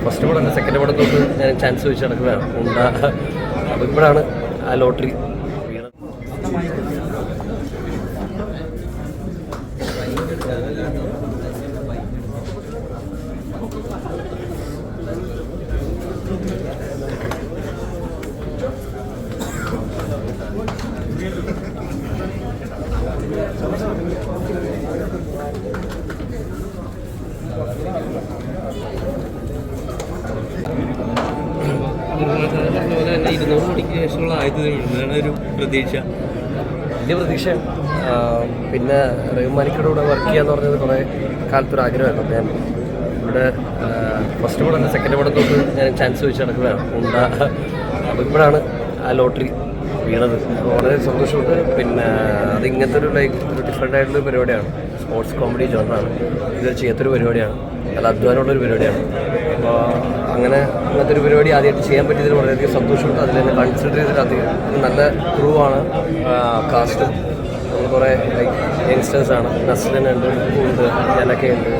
First പടം എൻ്റെ second പടം തൊട്ട് ഞാൻ ചാൻസ് വെച്ച് നടക്കുകയാണ് അപ്പോൾ ഇപ്പോഴാണ് ആ ലോട്ടറി വീണത്. തന്നെ 200 കോടിക്ക് ശേഷമുള്ള ആയതാണ് ഒരു പ്രതീക്ഷ, വലിയ പ്രതീക്ഷ. പിന്നെ റഹ്മാനിക്കയുടെ കൂടെ വർക്ക് ചെയ്യാന്ന് പറഞ്ഞത് കുറേ കാലത്തൊരു ആഗ്രഹമായിരുന്നു. ഞാൻ ഇവിടെ ഫസ്റ്റ് പടം എൻ്റെ സെക്കൻഡ് പടം തൊട്ട് ഞാൻ ചാൻസ് വെച്ച് നടക്കുകയാണ് അപ്പോൾ ഇപ്പോഴാണ് ആ ലോട്ടറി വീണത്. അപ്പോൾ വളരെ സന്തോഷമുണ്ട്. പിന്നെ അത് ഇങ്ങനത്തെ ഒരു ഒരു ഡിഫറെൻ്റ് ആയിട്ടുള്ളൊരു പരിപാടിയാണ്. സ്പോർട്സ് കോമഡി ജോണറാണ്. ഇതൊരു ചെയ്യാത്തൊരു പരിപാടിയാണ്, അത് അധ്വാനമുള്ളൊരു പരിപാടിയാണ്. അപ്പോൾ അങ്ങനത്തെ ഒരു പരിപാടി ആദ്യമായിട്ട് ചെയ്യാൻ പറ്റിയതിൽ വളരെയധികം സന്തോഷമുണ്ട്. അതിൽ തന്നെ കൺസിഡർ ചെയ്തിട്ട് അധികം നല്ല ക്രൂ ആണ്. കാസ്റ്റും കുറേ ലൈക്ക് യങ്സ്റ്റേഴ്സാണ്. നസ്ലിനുണ്ട്, ഉണ്ട്, ഞാനൊക്കെ ഉണ്ട്,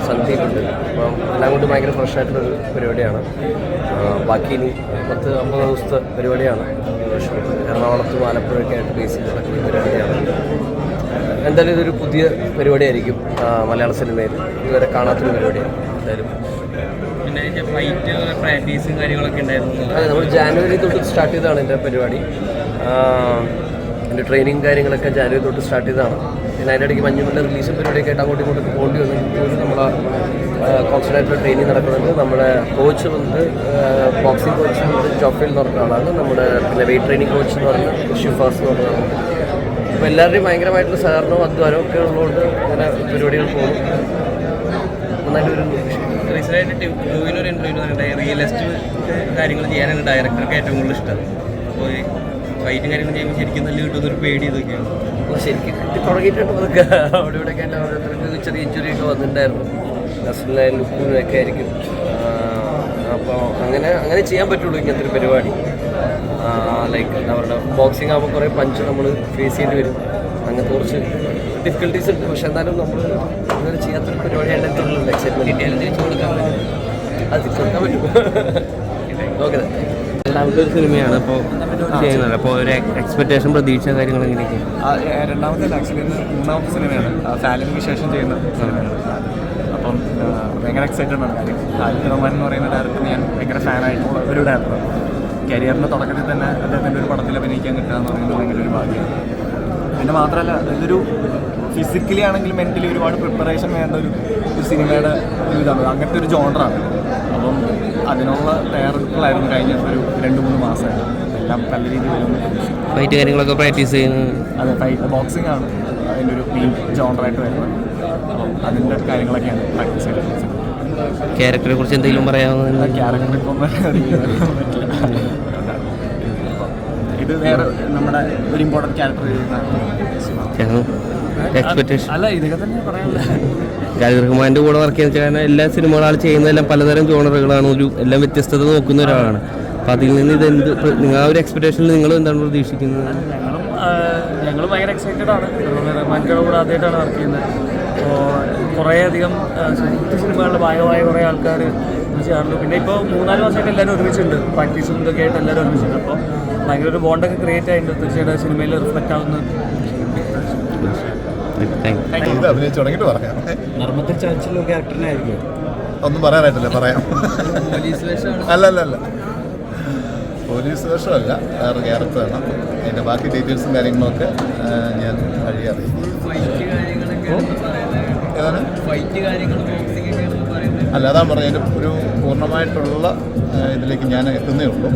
സന്ദീപുണ്ട്. അപ്പം എല്ലാം കൊണ്ട് ഭയങ്കര ഫ്രഷ് ആയിട്ടുള്ളൊരു പരിപാടിയാണ്. ബാക്കി ഇനി 10-50 ദിവസത്തെ പരിപാടിയാണ്. എറണാകുളത്തും ആലപ്പുഴയൊക്കെ ആയിട്ട് ബേസ് ചെയ്ത് നടക്കുന്ന പരിപാടിയാണ്. എന്തായാലും ഇതൊരു പുതിയ പരിപാടിയായിരിക്കും മലയാള സിനിമയിൽ. ഇതുവരെ കാണാത്തൊരു പരിപാടിയാണ് എന്തായാലും. പിന്നെ അതിൻ്റെ ഫൈറ്റ് പ്രാക്ടീസും കാര്യങ്ങളൊക്കെ ഉണ്ടായിരുന്നു. അതെ, നമ്മൾ ജാനുവരി തൊട്ട് സ്റ്റാർട്ട് ചെയ്തതാണ് എൻ്റെ പരിപാടി. എൻ്റെ ട്രെയിനിങ് കാര്യങ്ങളൊക്കെ ജാനുവരി തൊട്ട് സ്റ്റാർട്ട് ചെയ്തതാണ്. പിന്നെ അതിൻ്റെ ഇടയ്ക്ക് മഞ്ഞുമല്ല റിലീസും പരിപാടിയൊക്കെ ആയിട്ട് അങ്ങോട്ടും ഇങ്ങോട്ടും പോകേണ്ടി വന്നിട്ട് നമ്മളെ കോൺസ്റ്റൻ്റ് ആയിട്ടുള്ള ട്രെയിനിങ് നടക്കുന്നുണ്ട്. നമ്മുടെ കോച്ച് വന്നിട്ട് ബോക്സിംഗ് കോച്ച് വന്നിട്ട് ജോഫിൽ എന്ന് പറഞ്ഞ ആളാണ്. നമ്മുടെ പിന്നെ വെയിറ്റ് ട്രെയിനിങ് കോച്ച് എന്ന് പറഞ്ഞാൽ ഷിഫാസ് എന്ന് പറഞ്ഞതാണ്. അപ്പോൾ എല്ലാവരുടെയും ഭയങ്കരമായിട്ടുള്ള സഹകരണവും അധ്വാനവും ഒക്കെ ഉള്ളതുകൊണ്ട് അങ്ങനെ പരിപാടികൾ പോകും. നന്നായിട്ടൊരു റീസെൻ്റായിട്ട് മൂവിനൊരു ഇൻ്റർവ്യൂ പറഞ്ഞിട്ട് റിയലിസ്റ്റ് കാര്യങ്ങൾ ചെയ്യാനാണ് ഡയറക്ടർക്ക് ഏറ്റവും കൂടുതൽ ഇഷ്ടം. അപ്പോൾ ഫൈറ്റും കാര്യങ്ങൾ ചെയ്യുമ്പോൾ ശരിക്കും നല്ല കിട്ടുന്നൊരു പേടി ഇതൊക്കെയാണ്. ശരിക്കും കിട്ടി തുടങ്ങിയിട്ടുണ്ട്. അതൊക്കെ അവിടെ ഇവിടെയൊക്കെ ആയിട്ട് ഓരോരുത്തർക്ക് ചെറിയ ഇഞ്ചുറിയൊക്കെ വന്നിട്ടുണ്ടായിരുന്നു. നസ്ലിനായാലും ലുക്കിനൊക്കെ ആയിരിക്കും. അപ്പോൾ അങ്ങനെ ചെയ്യാൻ പറ്റുള്ളൂ ഇങ്ങനത്തെ ഒരു പരിപാടി. ലൈക്ക് അവരുടെ ബോക്സിംഗ് ആകുമ്പോൾ കുറേ പഞ്ച് നമ്മൾ ഫേസ് ചെയ്യേണ്ടി വരും. അങ്ങനത്തെ കുറച്ച് ഡിഫിക്കൽട്ടീസ് ഉണ്ട്. പക്ഷെ എന്നാലും നമ്മൾ അങ്ങനെ ചെയ്യാത്തൊരു പരിപാടിയാണ്. എന്തെങ്കിലും എക്സൈറ്റ്മെൻറ്റ് കിട്ടിയാലും തിരിച്ചു കൊടുക്കാൻ പറ്റും. അത് തിരിച്ചു കൊടുക്കാൻ പറ്റും. ഓക്കെ, രണ്ടാമത്തെ ഒരു സിനിമയാണ് അപ്പോൾ ചെയ്യുന്നത്. അപ്പോൾ ഒരു എക്സ്പെക്ടേഷൻ, പ്രതീക്ഷ കാര്യങ്ങൾ എങ്ങനെയൊക്കെയാണ്? രണ്ടാമത്തെ ആക്ച്വലി മൂന്നാമത്തെ സിനിമയാണ്. ഫാലിന് ശേഷം ചെയ്യുന്ന സിനിമയാണ്. അപ്പം ഭയങ്കര എക്സൈറ്റഡ് ആണ്. കാര്യം ഖാലിദ് റഹ്മാൻ എന്ന് പറയുന്ന ഡയറക്ടർ ഞാൻ ഭയങ്കര ഫാനായിട്ടുള്ള ഒരു ഡയറക്ടറാണ്. കരിയറിൻ്റെ തുടക്കത്തിൽ തന്നെ അദ്ദേഹത്തിൻ്റെ ഒരു പടത്തിൽ അഭിനയിക്കാൻ കിട്ടുക എന്ന് പറയുന്നത് ഭയങ്കര ഒരു ഭാഗ്യമാണ്. പിന്നെ മാത്രമല്ല ഇതൊരു ഫിസിക്കലി ആണെങ്കിലും മെൻ്റലി ഒരുപാട് പ്രിപ്പറേഷൻ വേണ്ട ഒരു സിനിമയുടെ ഇതാണ്. അങ്ങനത്തെ ഒരു ജോണറാണ്. അപ്പം അതിനുള്ള തയ്യാറെടുപ്പുകളായിരുന്നു കഴിഞ്ഞ ഒരു 2-3 മാസമായിട്ട്. എല്ലാം നല്ല രീതിയിൽ വരുന്നു. ഫൈറ്റ് കാര്യങ്ങളൊക്കെ പ്രാക്ടീസ് ചെയ്യുന്നത്. അതെ, ഫൈറ്റ് ബോക്സിംഗ് ആണ് അതിൻ്റെ ഒരു മെയിൻ ജോണറായിട്ട് വരുന്നത്. അപ്പം അതിൻ്റെ കാര്യങ്ങളൊക്കെയാണ് പ്രാക്ടീസ് ചെയ്തത്. ക്യാരക്ടറെ കുറിച്ച് എന്തെങ്കിലും പറയാവുന്ന? ക്യാരക്ടർ ഇപ്പം പറ്റില്ല. ഇത് വേറെ നമ്മുടെ ഒരു ഇമ്പോർട്ടൻറ്റ് ക്യാരക്ടർ എക്സ്പെക്ടേഷൻ അല്ല, ഇതൊക്കെ തന്നെ പറയാനുള്ളത്. ഖാലിദ് റഹ്മാൻ്റെ കൂടെ വർക്ക് ചെയ്യുന്ന കാരണം എല്ലാ സിനിമകളും ചെയ്യുന്നതെല്ലാം പലതരം ജോണറുകളാണ്. എല്ലാം വ്യത്യസ്തത നോക്കുന്ന ഒരാളാണ്. അപ്പോൾ അതിൽ നിന്ന് നിങ്ങൾ ആ ഒരു എക്സ്പെക്ടേഷനിൽ നിങ്ങൾ എന്താണ് പ്രതീക്ഷിക്കുന്നത്? ഞങ്ങൾ ഭയങ്കര എക്സൈറ്റഡ് ആണ്. റഹ്മാൻ്റെ കൂടെ ആദ്യമായിട്ടാണ് വർക്ക് ചെയ്യുന്നത്. അപ്പോൾ കുറേയധികം സിനിമകളിൽ ഭാഗമായ കുറേ ആൾക്കാർ ചെയ്യാറുണ്ട്. പിന്നെ ഇപ്പോൾ 3-4 മാസമായിട്ട് എല്ലാവരും ഒരുമിച്ചുണ്ട്. പ്രാക്ടീസും ഇതൊക്കെ ആയിട്ട് എല്ലാവരും ഒരുമിച്ചുണ്ട്. അപ്പോൾ ഭയങ്കര ഒരു ബോണ്ടൊക്കെ ക്രിയേറ്റ് ആയിട്ടുണ്ട്. തീർച്ചയായിട്ടും സിനിമയിൽ റിഫ്ലക്റ്റ് ആവുന്ന അഭിനയിച്ച് തുടങ്ങിയിട്ട് പറയാം. നർമ്മത്തിൽ ചാച്ചിലുള്ള ക്യാരക്ടറിനായിരിക്കും ഒന്നും പറയാനായിട്ടില്ല, പറയാം. അല്ല പോലീസ് വേഷമല്ല, വേറെ ക്യാരക്ടറാണ്. അതിൻ്റെ ബാക്കി ഡീറ്റെയിൽസും കാര്യങ്ങളൊക്കെ ഞാൻ വഴി അറിയും. അല്ല, അതാണ് പറഞ്ഞത്. അതിൻ്റെ ഒരു പൂർണ്ണമായിട്ടുള്ള ഇതിലേക്ക് ഞാൻ എത്തുന്നേ ഉള്ളൂ.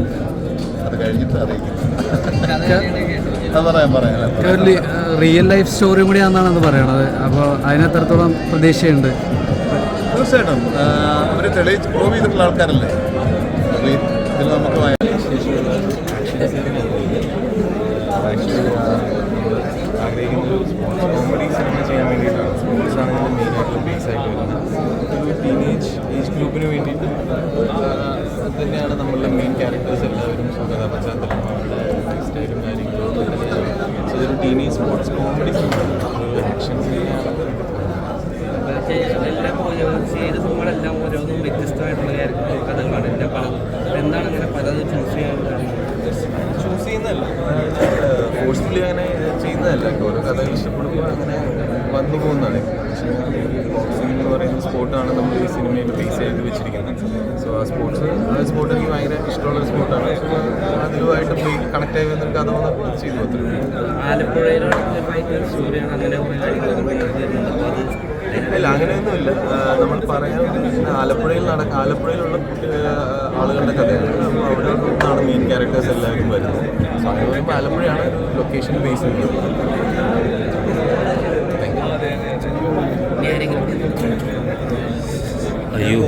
അത് കഴിഞ്ഞിട്ട് അറിയിക്കും. അത് പറയാം. റിയൽ ലൈഫ് സ്റ്റോറി കൂടിയാണെന്നാണ് പറയണത്. അപ്പോൾ അതിനെത്രത്തോളം പ്രതീക്ഷയുണ്ട്? തീർച്ചയായിട്ടും അവർ തെളിയിച്ച് പ്രൂവ് ചെയ്തിട്ടുള്ള ആൾക്കാരല്ലേ. അപ്പോൾ ഇതിൽ നമുക്ക് ആഗ്രഹിക്കുന്നത് സ്പോർട്സ് കോമഡി സിനിമ ചെയ്യാൻ വേണ്ടിയിട്ടാണ്. സ്പോർട്സ് ആണെങ്കിലും മെയിനായിട്ടുള്ള ബേസ് ആയിട്ട് വരുന്നത്. ഒരു ടീനേജ് ഏജ് ഗ്രൂപ്പിന് വേണ്ടിയിട്ട് തന്നെയാണ് നമ്മളുടെ മെയിൻ ക്യാരക്ടേഴ്സ് എല്ലാവരും. സ്വന്തത പശ്ചാത്തലം, അവരുടെ സ്റ്റൈലും കാര്യങ്ങളും തന്നെയാണ്. സോ ഇതൊരു ടീനേജ് സ്പോർട്സ് കോമഡി സിനിമ, ഒരു ആക്ഷൻ സിനിമയാണ്. എല്ലാ സിനിമകളെല്ലാം ഓരോന്നും വ്യത്യസ്തമായിട്ടുള്ള ക്യാരക്ടർ അല്ല, ഓരോ കഥകൾ ഇഷ്ടപ്പെടുമ്പോൾ അങ്ങനെ വന്നു പോകുന്നതാണ്. പക്ഷേ ബോക്സിംഗ് എന്ന് പറയുന്ന സ്പോർട്ടാണ് നമ്മൾ ഈ സിനിമയിൽ ബേസ് ചെയ്ത് വെച്ചിരിക്കുന്നത്. സോ ആ സ്പോർട്ട് എനിക്ക് ഭയങ്കര ഇഷ്ടമുള്ളൊരു സ്പോർട്ടാണ്. അതിലുമായിട്ട് പോയി കണക്ട് ആയി വന്നൊരു കഥ വന്ന് ചെയ്തു ഇല്ല, അങ്ങനെയൊന്നുമില്ല. നമ്മൾ പറയാൻ ആലപ്പുഴയിലുള്ള ആളുകളുടെ കഥയാണ്. അപ്പോൾ അവിടെ നിന്നാണ് മെയിൻ ക്യാരക്ടേഴ്സ് എല്ലാവരും വരുന്നത്. സോ അങ്ങനെ പറയുമ്പോൾ ആലപ്പുഴയാണ് ലൊക്കേഷൻ ബേസ് ചെയ്യുന്നത്. അയ്യോ